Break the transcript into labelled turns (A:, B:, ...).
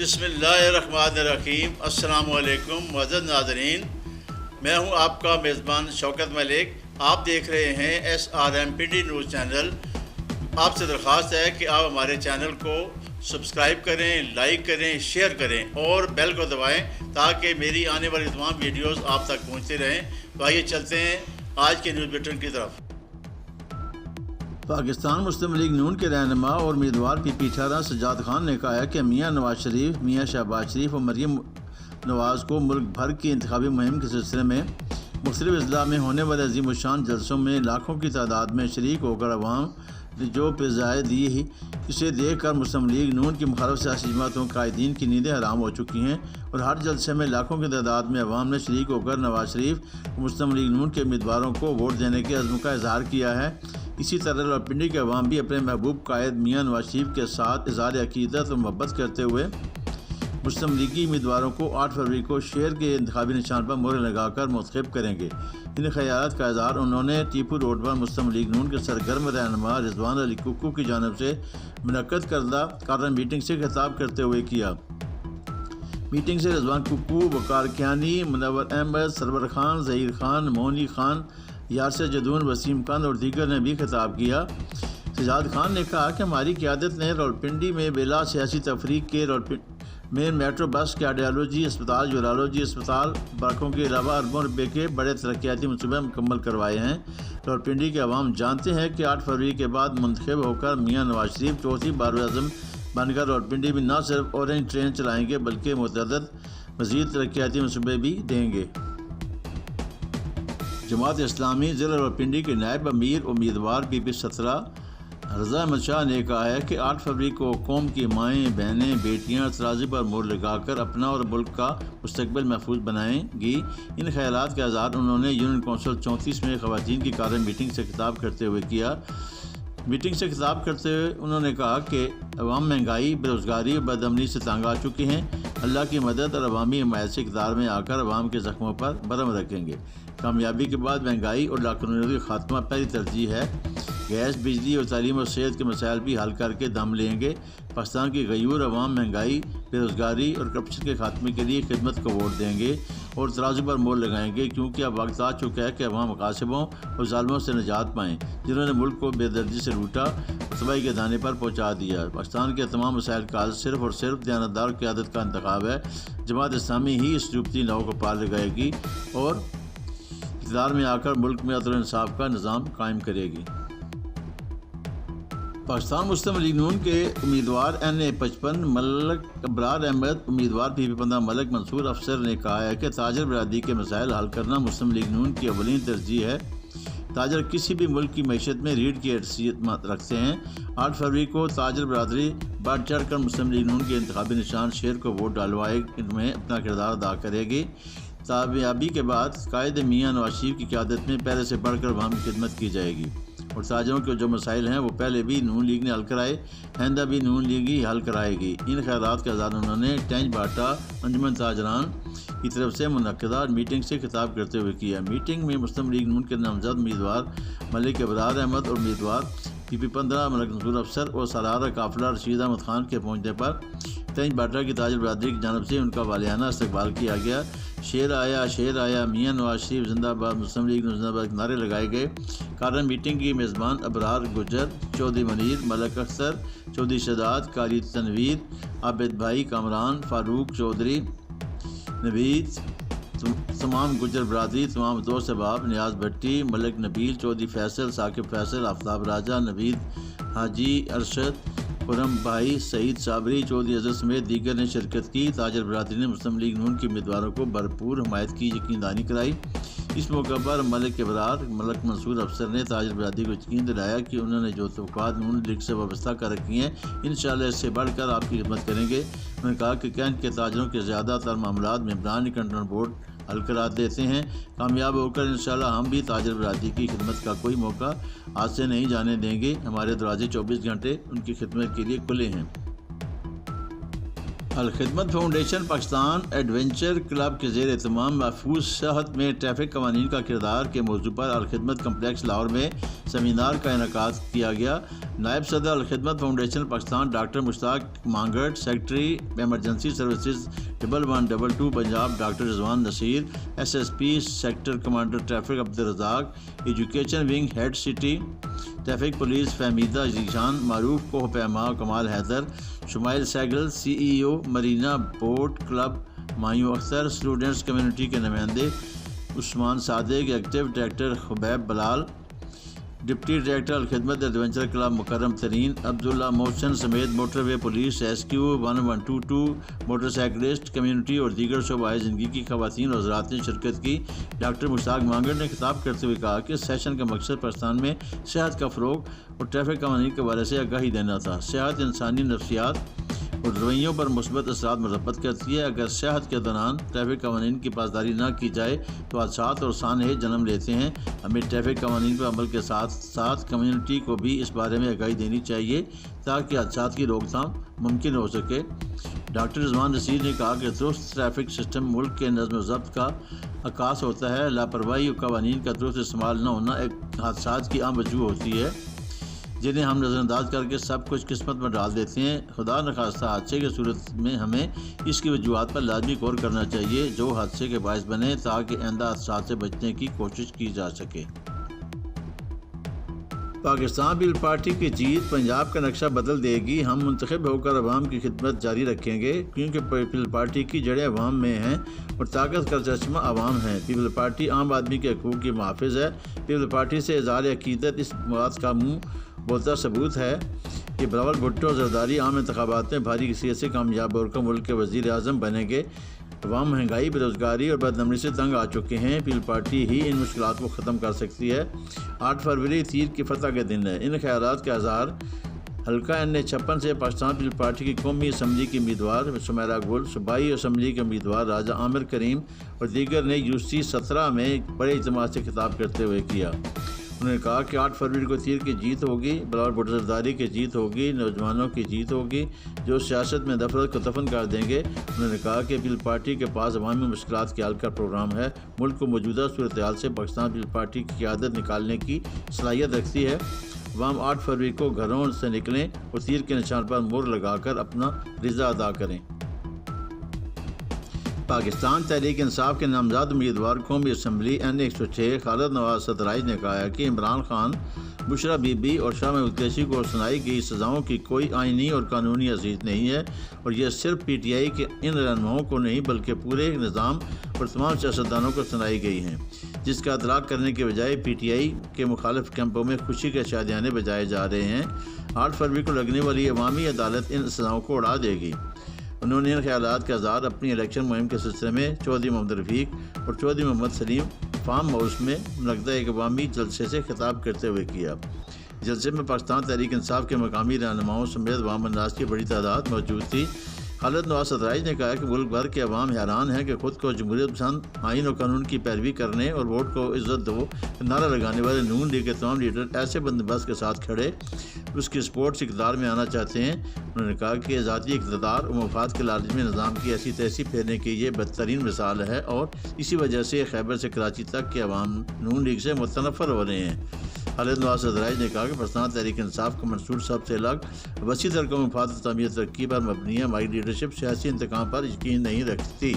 A: بسم اللہ الرحمن الرحیم۔ السلام علیکم معزز ناظرین، میں ہوں آپ کا میزبان شوکت ملک۔ آپ دیکھ رہے ہیں SRM نیوز چینل۔ آپ سے درخواست ہے کہ آپ ہمارے چینل کو سبسکرائب کریں، لائک کریں، شیئر کریں اور بیل کو دبائیں تاکہ میری آنے والی تمام ویڈیوز آپ تک پہنچتے رہیں۔ تو آئیے چلتے ہیں آج کے نیوز بلیٹن کی طرف۔ پاکستان مسلم لیگ نون کے رہنما اور امیدوار PP18 سجاد خان نے کہا ہے کہ میاں نواز شریف، میاں شہباز شریف اور مریم نواز کو ملک بھر کی انتخابی مہم کے سلسلے میں مختلف اضلاع میں ہونے والے عظیم الشان جلسوں میں لاکھوں کی تعداد میں شریک ہو کر عوام نے جو فضائیں دی ہی اسے دیکھ کر مسلم لیگ نون کی مخالف سیاسی جماعتوں قائدین کی نیندیں حرام ہو چکی ہیں اور ہر جلسے میں لاکھوں کی تعداد میں عوام نے شریک ہو کر نواز شریف اور مسلم لیگ نون کے امیدواروں کو ووٹ دینے کے عزم کا اظہار کیا ہے۔ اسی طرح راولپنڈی کے عوام بھی اپنے محبوب قائد میاں نواز شریف کے ساتھ اظہار عقیدت و محبت کرتے ہوئے مسلم لیگی امیدواروں کو 8 فروری کو شہر کے انتخابی نشان پر مہر لگا کر منتخب کریں گے۔ ان خیالات کا اظہار انہوں نے ٹیپو روڈ پر مسلم لیگ نون کے سرگرم رہنما رضوان علی کوکو کی جانب سے منعقد کردہ کارن میٹنگ سے خطاب کرتے ہوئے کیا۔ میٹنگ سے رضوان کوکو، وقار کیانی، منور احمد، سرور خان، ظہیر خان، مونی خان، یاسر جدون، وسیم خان اور دیگر نے بھی خطاب کیا۔ سجاد خان نے کہا کہ ہماری قیادت نے راولپنڈی میں بلا سیاسی تفریق کے میں میٹرو بس کارڈیالوجی اسپتال، یورالوجی اسپتال، برقوں کے علاوہ اربوں روپے کے بڑے ترقیاتی منصوبے مکمل کروائے ہیں۔ راولپنڈی کے عوام جانتے ہیں کہ 8 فروری کے بعد منتخب ہو کر میاں نواز شریف چوتھی بار اعظم بن کر راولپنڈی میں نہ صرف اورنج ٹرین چلائیں گے بلکہ متعدد مزید ترقیاتی منصوبے بھی دیں گے۔ جماعت اسلامی ضلع راولپنڈی کے نائب امیر امیدوار PP17 رضا احمد شاہ نے کہا ہے کہ 8 فروری کو قوم کی مائیں، بہنیں، بیٹیاں ترازی پر مہر لگا کر اپنا اور ملک کا مستقبل محفوظ بنائیں گی۔ ان خیالات کا اظہار انہوں نے یونین کونسل 34 میں خواتین کی کارن میٹنگ سے خطاب کرتے ہوئے کیا۔ میٹنگ سے خطاب کرتے ہوئے انہوں نے کہا کہ عوام مہنگائی، بے روزگاری اور بد امنی سے تنگ آ چکے ہیں۔ اللہ کی مدد اور عوامی حمایت سے اقتدار میں آ کر عوام کے زخموں پر برہم رکھیں گے۔ کامیابی کے بعد مہنگائی اور لاقانونیت کا خاتمہ پہلی ترجیح ہے۔ گیس، بجلی اور تعلیم اور صحت کے مسائل بھی حل کر کے دم لیں گے۔ پاکستان کی غیور عوام مہنگائی، بے روزگاری اور کرپشن کے خاتمے کے لیے خدمت کو ووٹ دیں گے اور ترازو پر مہر لگائیں گے، کیونکہ اب وقت آ چکا ہے کہ عوام غاصبوں اور ظالموں سے نجات پائیں جنہوں نے ملک کو بے دردی سے لوٹا اور تباہی کے دانے پر پہنچا دیا۔ پاکستان کے تمام مسائل کا حل صرف اور صرف دیانتدار قیادت کا انتخاب ہے۔ جماعت اسلامی ہی اس ڈوبتی ناؤ کو پار لگائے گی اور اقتدار میں آ کر ملک میں عدل و انصاف کا نظام قائم کرے گی۔ پاکستان مسلم لیگ نون کے امیدوار NA55 ملک ابرار احمد، امیدوار PP15 ملک منصور افسر نے کہا ہے کہ تاجر برادری کے مسائل حل کرنا مسلم لیگ نون کی اولین ترجیح ہے۔ تاجر کسی بھی ملک کی معیشت میں ریڑھ کی حیثیت رکھتے ہیں۔ 8 فروری کو تاجر برادری بڑھ چڑھ کر مسلم لیگ نون کے انتخابی نشان شیر کو ووٹ ڈلوائے میں اپنا کردار ادا کرے گی۔ کامیابی کے بعد قائد میاں نواز شریف کی قیادت میں پہلے سے بڑھ کر عوام کی خدمت کی جائے گی اور تاجروں کے جو مسائل ہیں وہ پہلے بھی نون لیگ نے حل کرائے، آئندہ بھی نون لیگ ہی حل کرائے گی۔ ان خیالات کا اظہار انہوں نے ٹینج باٹا انجمن تاجران کی طرف سے منعقدہ میٹنگ سے خطاب کرتے ہوئے کیا۔ میٹنگ میں مسلم لیگ نون کے نامزد امیدوار ملک ابرار احمد اور امیدوار PP15 ملک منصور افسر اور سالارہ قافلہ رشید احمد خان کے پہنچنے پر ٹینج باٹا کی تاجر برادری کی جانب سے ان کا والہانہ استقبال کیا گیا۔ شیر آیا، شیر آیا، میاں نواز شریف زندہ باد، مسلم لیگ زندہ باد کے نعرے لگائے گئے۔ کارن میٹنگ کی میزبان ابرار گجر، چودھری منیر، ملک اختر، چودھری شہزاد، قاری تنویر، عابد بھائی کامران، فاروق چودھری، نوید، تمام گجر برادری، تمام دوست احباب، نیاز بھٹی، ملک نبیل، چودھری فیصل، ثاقب فیصل، آفتاب راجہ، نوید حاجی، ارشد، خرم بھائی، سعید صابری، چودھری اظہر سمیت دیگر نے شرکت کی۔ تاجر برادری نے مسلم لیگ نون کے امیدواروں کو بھرپور حمایت کی یقین دہانی کرائی۔ اس موقع پر ملک ابرار ملک منصور افسر نے تاجر برادری کو یقین دلایا کہ انہوں نے جو توقعات نون لیگ سے وابستہ کر رکھی ہیں انشاءاللہ اس سے بڑھ کر آپ کی خدمت کریں گے۔ انہوں نے کہا کہ کینٹ کے تاجروں کے زیادہ تر معاملات ممبران کنٹرول بورڈ حل کرا دیتے ہیں۔ کامیاب ہو کر انشاءاللہ ہم بھی تاجر برادری کی خدمت کا کوئی موقع ہاتھ سے نہیں جانے دیں گے۔ ہمارے دروازے 24 گھنٹے ان کی خدمت کے لیے کھلے ہیں۔ Al-Khidmat foundation Pakistan adventure club کے زیر اہتمام محفوظ صحت میں ٹریفک قوانین کا کردار کے موضوع پر الخدمت کمپلیکس لاہور میں سیمینار کا انعقاد کیا گیا۔ نائب صدر Alkhidmat foundation Pakistan doctor Mushtaq Mangar, secretary emergency services 1122 Punjab doctor Rizwan Naseer, SSP sector commander traffic Abdul Razzaq, education wing head city traffic police Fahmida Zeeshan, معروف کوہ پیما Kamal Haider, Shamail Segal, CEO marina boat club Mayun Akhtar, students community کے نمائندے Usman Sadiq, executive director Khubaib Bilal, deputy director Alkhidmat adventure club Mukarram Tareen, Abdullah Mohsin سمیت motorway police SQ 1122 motor cyclist community اور دیگر شعبۂ زندگی کی خواتین اور حضرات نے شرکت کی۔ ڈاکٹر مشتاق مانگڑ نے خطاب کرتے ہوئے کہا کہ سیشن کا مقصد پاکستان میں صحت کا فروغ اور ٹریفک قوانین کے بارے سے آگاہی دینا تھا۔ صحت انسانی نفسیات اور رویوں پر مثبت اثرات مرتبط کرتی ہے۔ اگر صحت کے دوران ٹریفک قوانین کی پاسداری نہ کی جائے تو حادثات اور سانحے جنم لیتے ہیں۔ ہمیں ٹریفک قوانین پر عمل کے ساتھ ساتھ کمیونٹی کو بھی اس بارے میں آگاہی دینی چاہیے تاکہ حادثات کی روک تھام ممکن ہو سکے۔ ڈاکٹر رضوان نصیر نے کہا کہ درست ٹریفک سسٹم ملک کے نظم و ضبط کا عکاس ہوتا ہے۔ لاپرواہی اور قوانین کا درست استعمال نہ ہونا ایک حادثات کی عام وجوہ ہوتی ہے جنہیں ہم نظر انداز کر کے سب کچھ قسمت میں ڈال دیتے ہیں۔ خدا نخواستہ حادثے کی صورت میں ہمیں اس کی وجوہات پر لازمی غور کرنا چاہیے جو حادثے کے باعث بنے تاکہ آئندہ حادثات سے بچنے کی کوشش کی جا سکے۔ پاکستان پیپلز پارٹی کی جیت پنجاب کا نقشہ بدل دے گی۔ ہم منتخب ہو کر عوام کی خدمت جاری رکھیں گے کیونکہ پیپلز پارٹی کی جڑیں عوام میں ہیں اور طاقت کا چشمہ عوام ہے۔ پیپلز پارٹی عام آدمی کے حقوق کی محافظ ہے۔ پیپلز پارٹی سے اظہار عقیدت اس بات کا منہ بولتا ثبوت ہے کہ بلاول بھٹو زرداری عام انتخابات میں بھاری حیثیت سے کامیاب ہو کر ملک کے وزیر اعظم بنیں گے۔ عوام مہنگائی، بے روزگاری اور بدنمنی سے تنگ آ چکے ہیں۔ پیپلز پارٹی ہی ان مشکلات کو ختم کر سکتی ہے۔ 8 فروری تیر کی فتح کے دن ہے۔ ان خیالات کا اظہار حلقہ NA56 سے پاکستان پیپلز پارٹی کی قومی اسمبلی کی امیدوار سمیرا گل، صوبائی اسمبلی کے امیدوار راجہ عامر کریم اور دیگر نے UC 17 میں بڑے اعتماد سے خطاب کرتے ہوئے کیا۔ انہوں نے کہا کہ 8 فروری کو تیر کی جیت ہوگی، بلاول بھٹو زرداری کی جیت ہوگی، نوجوانوں کی جیت ہوگی جو سیاست میں نفرت کو دفن کر دیں گے۔ انہوں نے کہا کہ پیپلز پارٹی کے پاس عوامی مشکلات کے حل کا پروگرام ہے۔ ملک کو موجودہ صورتحال سے پاکستان پیپلز پارٹی کی قیادت نکالنے کی صلاحیت رکھتی ہے۔ عوام 8 فروری کو گھروں سے نکلیں اور تیر کے نشان پر مہر لگا کر اپنا رضا ادا کریں۔ پاکستان تحریک انصاف کے نامزد امیدوار قومی اسمبلی NA106 خالد نواز سترائج نے کہا ہے کہ عمران خان، بشرا بی بی اور شاہ محمود قریشی کو سنائی گئی سزاؤں کی کوئی آئینی اور قانونی حیثیت نہیں ہے اور یہ صرف PTI کے ان رہنماؤں کو نہیں بلکہ پورے نظام اور تمام سیاستدانوں کو سنائی گئی ہیں، جس کا ادراک کرنے کے بجائے PTI کے مخالف کیمپوں میں خوشی کے شادیانے بجائے جا رہے ہیں۔ 8 فروری کو لگنے والی عوامی عدالت ان سزاؤں کو اڑا دے گی۔ انہوں نے ان خیالات کا اظہار اپنی الیکشن مہم کے سلسلے میں چودھری محمد رفیق اور چودھری محمد سلیم فارم ہاؤس میں منعقدہ ایک عوامی جلسے سے خطاب کرتے ہوئے کیا۔ جلسے میں پاکستان تحریک انصاف کے مقامی رہنماؤں سمیت عوام الناس کی بڑی تعداد موجود تھی۔ خالد نواز سترائج نے کہا کہ ملک بھر کے عوام حیران ہیں کہ خود کو جمہوریت پسند آئین اور قانون کی پیروی کرنے اور ووٹ کو عزت دو نعرہ لگانے والے نون لیگ کے تمام لیڈر ایسے بندوبست کے ساتھ کھڑے اس کی سپورٹ سے اقتدار میں آنا چاہتے ہیں۔ انہوں نے کہا کہ ذاتی اقتدار اور مفاد کے لالچ میں نظام کی ایسی تیسی پھیرنے کی یہ بدترین مثال ہے اور اسی وجہ سے خیبر سے کراچی تک کے عوام نون لیگ سے متنفر ہو رہے ہیں۔ خالد نواز سترائج نے کہا کہ پاکستان تحریک انصاف کا منصور سب سے الگ وسیع تر قومی مفاد و تعمیر ترقی پر مبنی ہے۔ ہماری لیڈرشپ سیاسی انتقام پر یقین نہیں رکھتی۔